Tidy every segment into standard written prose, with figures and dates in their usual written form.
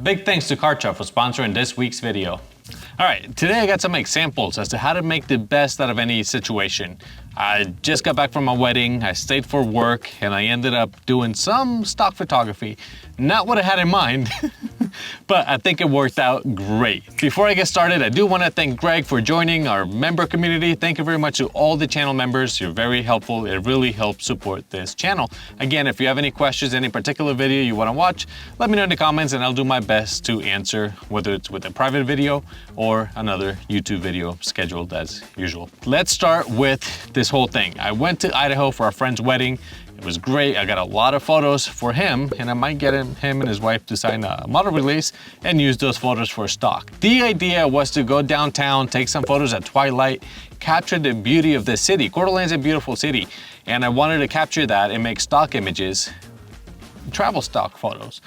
Big thanks to Kartra for sponsoring this week's video. All right, today I got some examples as to how to make the best out of any situation. I just got back from my wedding, I stayed for work, and I ended up doing some stock photography. Not what I had in mind, but I think it worked out great. Before I get started, I do want to thank Greg for joining our member community. Thank you very much to all the channel members. You're very helpful. It really helps support this channel. Again, if you have any questions, any particular video you want to watch, let me know in the comments and I'll do my best to answer, whether it's with a private video or another YouTube video scheduled as usual. Let's start with this whole thing. I went to Idaho for our friend's wedding. It was great. I got a lot of photos for him, and I might get him and his wife to sign a model release and use those photos for stock. The idea was to go downtown, take some photos at twilight, capture the beauty of the city. Coeur d'Alene's a beautiful city, and I wanted to capture that and make stock images, travel stock photos.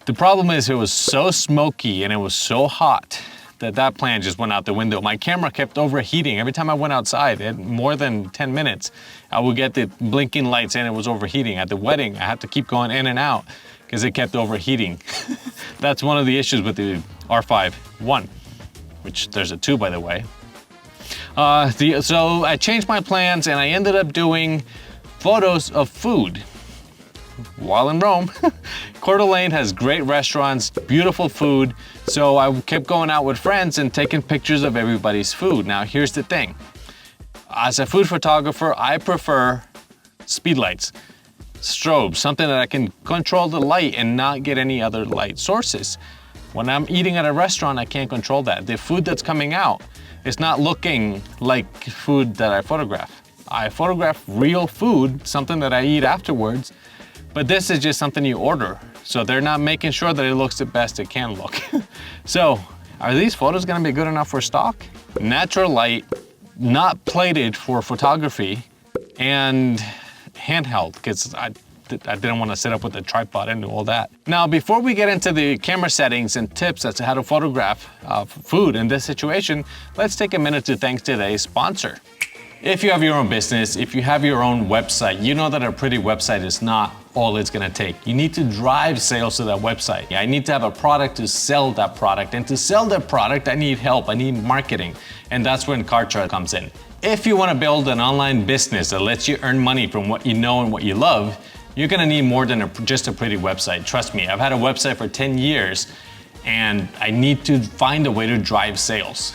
The problem is it was so smoky and it was so hot that plan just went out the window. My camera kept overheating. Every time I went outside, at more than 10 minutes, I would get the blinking lights and it was overheating. At the wedding, I had to keep going in and out because it kept overheating. That's one of the issues with the R5-1, which there's a 2, by the way. So I changed my plans and I ended up doing photos of food. While in Rome, Coeur d'Alene has great restaurants, beautiful food, so I kept going out with friends and taking pictures of everybody's food. Now, here's the thing. As a food photographer, I prefer speedlights, strobes, something that I can control the light and not get any other light sources. When I'm eating at a restaurant, I can't control that. The food that's coming out is not looking like food that I photograph. I photograph real food, something that I eat afterwards, but this is just something you order. So they're not making sure that it looks the best it can look. So are these photos gonna be good enough for stock? Natural light, not plated for photography, and handheld, because I didn't want to sit up with a tripod and do all that. Now, before we get into the camera settings and tips as to how to photograph food in this situation, let's take a minute to thank today's sponsor. If you have your own business, if you have your own website, you know that a pretty website is not all it's gonna take. You need to drive sales to that website. I need to have a product to sell that product, and to sell that product, I need help, I need marketing, and that's when Kartra comes in. If you wanna build an online business that lets you earn money from what you know and what you love, you're gonna need more than just a pretty website. Trust me, I've had a website for 10 years, and I need to find a way to drive sales.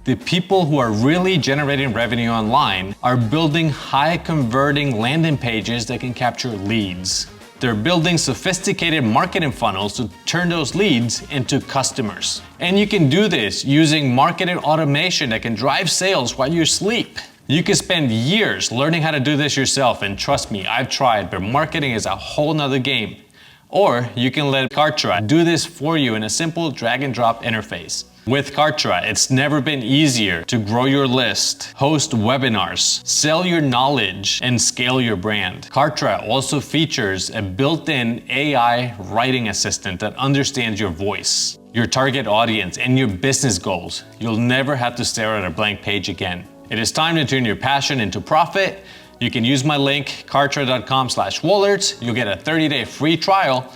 The people who are really generating revenue online are building high converting landing pages that can capture leads. They're building sophisticated marketing funnels to turn those leads into customers. And you can do this using marketing automation that can drive sales while you sleep. You can spend years learning how to do this yourself, and trust me, I've tried, but marketing is a whole nother game. Or you can let Kartra do this for you in a simple drag and drop interface. With Kartra, it's never been easier to grow your list, host webinars, sell your knowledge, and scale your brand. Kartra also features a built-in AI writing assistant that understands your voice, your target audience, and your business goals. You'll never have to stare at a blank page again. It is time to turn your passion into profit. You can use my link, kartra.com/Wollertz. You'll get a 30-day free trial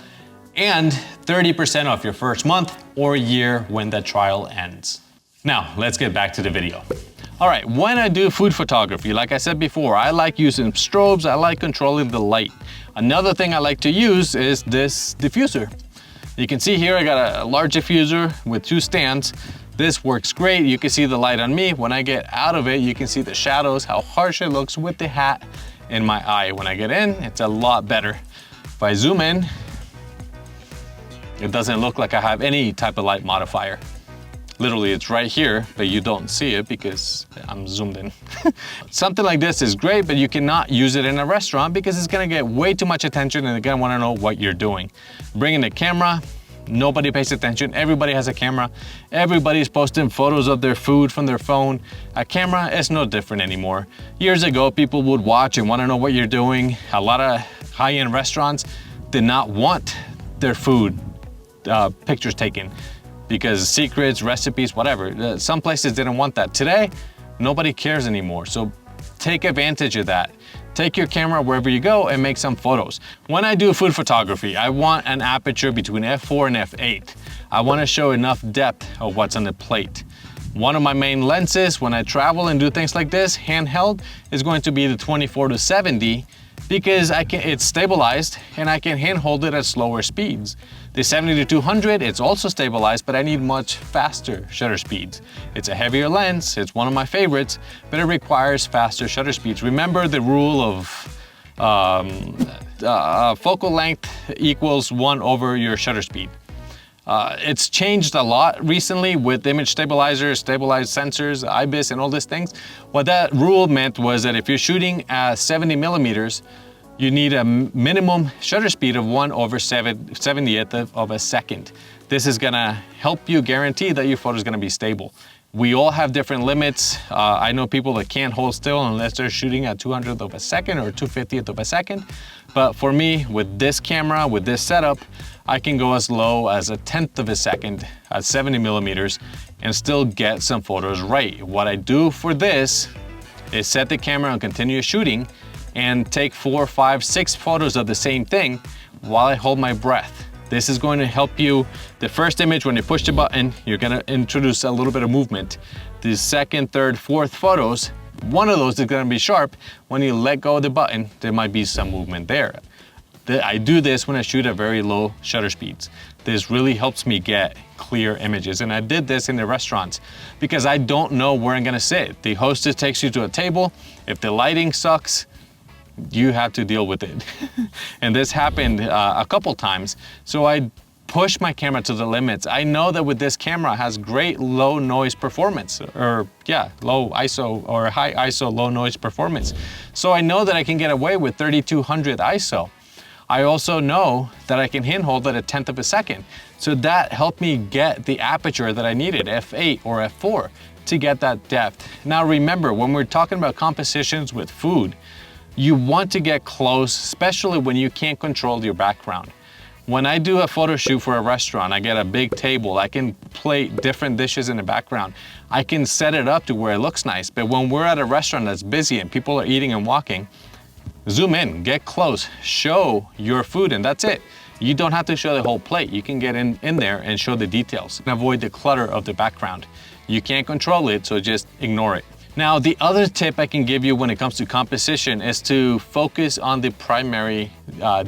and 30% off your first month or year when that trial ends. Now, let's get back to the video. All right, when I do food photography, like I said before, I like using strobes, I like controlling the light. Another thing I like to use is this diffuser. You can see here I got a large diffuser with 2 stands. This works great. You can see the light on me. When I get out of it, you can see the shadows, how harsh it looks with the hat in my eye. When I get in, it's a lot better. If I zoom in, it doesn't look like I have any type of light modifier. Literally, it's right here, but you don't see it because I'm zoomed in. Something like this is great, but you cannot use it in a restaurant because it's gonna get way too much attention and they're gonna wanna know what you're doing. Bringing the camera, nobody pays attention. Everybody has a camera. Everybody's posting photos of their food from their phone. A camera is no different anymore. Years ago, people would watch and wanna know what you're doing. A lot of high-end restaurants did not want their food pictures taken because secrets, recipes, whatever. Some places didn't want that. Today, nobody cares anymore. So take advantage of that. take your camera wherever you go and make some photos. When I do food photography, I want an aperture between f4 and f8. I want to show enough depth of what's on the plate. One of my main lenses when I travel and do things like this, handheld, is going to be the 24-70 because it's stabilized and I can handhold it at slower speeds. The 70-200, it's also stabilized, but I need much faster shutter speeds. It's a heavier lens, it's one of my favorites, but it requires faster shutter speeds. Remember the rule of focal length equals 1 over your shutter speed. It's changed a lot recently with image stabilizers, stabilized sensors, IBIS, and all these things. What that rule meant was that if you're shooting at 70 millimeters, you need a minimum shutter speed of 1 over 70th of a second. This is gonna help you guarantee that your photo is gonna be stable. We all have different limits. I know people that can't hold still unless they're shooting at 200th of a second or 250th of a second. But for me, with this camera, with this setup, I can go as low as 1/10 of a second at 70 millimeters and still get some photos right. What I do for this is set the camera on continuous shooting and take 4, 5, 6 photos of the same thing while I hold my breath. This is going to help you. The first image, when you push the button, you're gonna introduce a little bit of movement. The second, third, fourth photos, one of those is gonna be sharp. When you let go of the button, there might be some movement there. I do this when I shoot at very low shutter speeds. This really helps me get clear images. And I did this in the restaurants because I don't know where I'm gonna sit. The hostess takes you to a table. If the lighting sucks, you have to deal with it. And this happened a couple times. So I push my camera to the limits. I know that with this camera it has great low noise performance, or low ISO or high ISO low noise performance. So I know that I can get away with 3200 ISO. I also know that I can handhold at 1/10 of a second. So that helped me get the aperture that I needed, f8 or f4, to get that depth. Now remember, when we're talking about compositions with food, you want to get close, especially when you can't control your background. When I do a photo shoot for a restaurant, I get a big table, I can plate different dishes in the background. I can set it up to where it looks nice, but when we're at a restaurant that's busy and people are eating and walking, zoom in, get close, show your food, and that's it. You don't have to show the whole plate. You can get in there and show the details and avoid the clutter of the background. You can't control it, so just ignore it. Now, the other tip I can give you when it comes to composition is to focus on the primary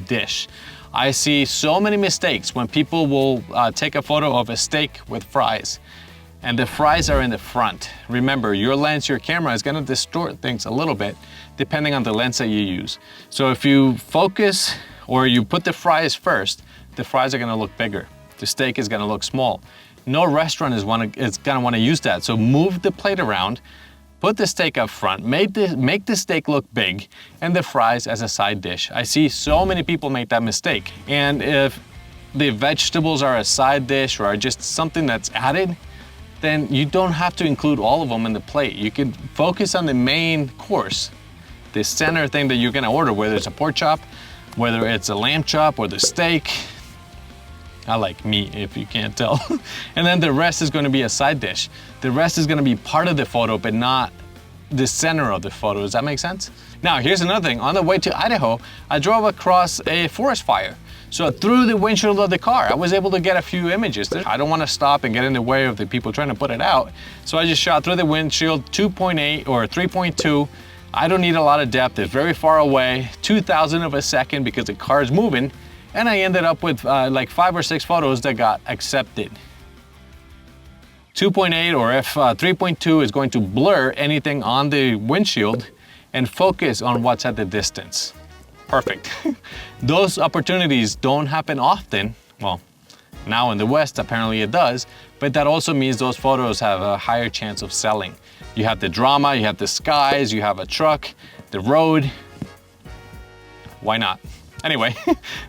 dish. I see so many mistakes when people will take a photo of a steak with fries, and the fries are in the front. Remember, your lens, your camera is gonna distort things a little bit depending on the lens that you use. So if you focus or you put the fries first, the fries are gonna look bigger. The steak is gonna look small. No restaurant is gonna wanna use that. So move the plate around, put the steak up front, make the steak look big, and the fries as a side dish. I see so many people make that mistake. And if the vegetables are a side dish or are just something that's added, then you don't have to include all of them in the plate. You can focus on the main course, the center thing that you're gonna order, whether it's a pork chop, whether it's a lamb chop or the steak. I like meat, if you can't tell. And then the rest is gonna be a side dish. The rest is gonna be part of the photo, but not the center of the photo. Does that make sense? Now, here's another thing. On the way to Idaho, I drove across a forest fire. So through the windshield of the car, I was able to get a few images. I don't wanna stop and get in the way of the people trying to put it out. So I just shot through the windshield, 2.8 or 3.2. I don't need a lot of depth. It's very far away, 2,000 of a second because the car is moving. And I ended up with like 5 or 6 photos that got accepted. 2.8 or f3.2 is going to blur anything on the windshield and focus on what's at the distance. Perfect. Those opportunities don't happen often. Well, now in the West, apparently it does, but that also means those photos have a higher chance of selling. You have the drama, you have the skies, you have a truck, the road. Why not? Anyway,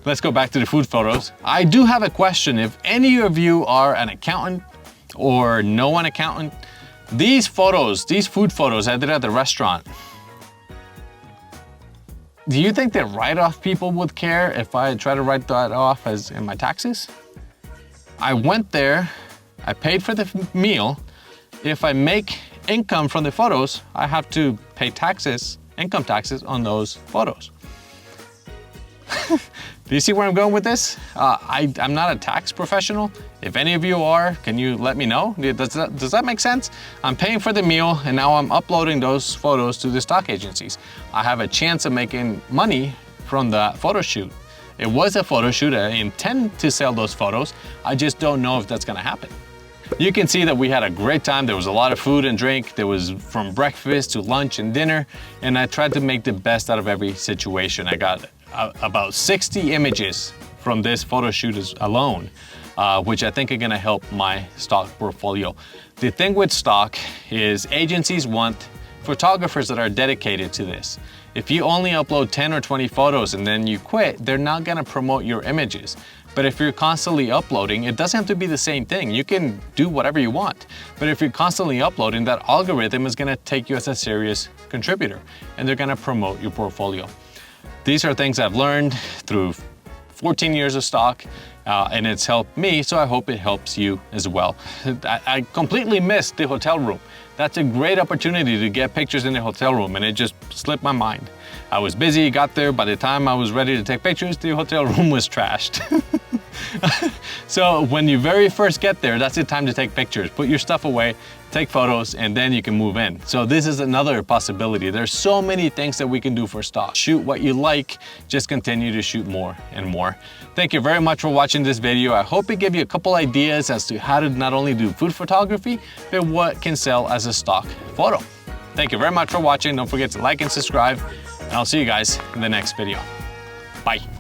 let's go back to the food photos. I do have a question. If any of you are an accountant or know an accountant, these photos, these food photos I did at the restaurant, do you think the write-off people would care if I try to write that off as in my taxes? I went there, I paid for the meal. If I make income from the photos, I have to pay taxes income taxes on those photos. Do you see where I'm going with this? I'm not a tax professional. If any of you are, can you let me know? Does that make sense? I'm paying for the meal and now I'm uploading those photos to the stock agencies. I have a chance of making money from the photo shoot. It was a photo shoot. I intend to sell those photos. I just don't know if that's gonna happen. You can see that we had a great time. There was a lot of food and drink. There was from breakfast to lunch and dinner, and I tried to make the best out of every situation. I got about 60 images from this photo shoot alone, which I think are gonna help my stock portfolio. The thing with stock is agencies want photographers that are dedicated to this. If you only upload 10 or 20 photos and then you quit, they're not gonna promote your images. But if you're constantly uploading, it doesn't have to be the same thing. You can do whatever you want. But if you're constantly uploading, that algorithm is gonna take you as a serious contributor and they're gonna promote your portfolio. These are things I've learned through 14 years of stock, and it's helped me, so I hope it helps you as well. I completely missed the hotel room. That's a great opportunity to get pictures in the hotel room, and it just slipped my mind. I was busy, got there, by the time I was ready to take pictures, the hotel room was trashed. So when you very first get there, that's the time to take pictures. Put your stuff away, take photos, and then you can move in. So this is another possibility. There's so many things that we can do for stock. Shoot what you like, just continue to shoot more and more. Thank you very much for watching this video. I hope it gave you a couple ideas as to how to not only do food photography, but what can sell as a stock photo. Thank you very much for watching. Don't forget to like and subscribe, and I'll see you guys in the next video. Bye.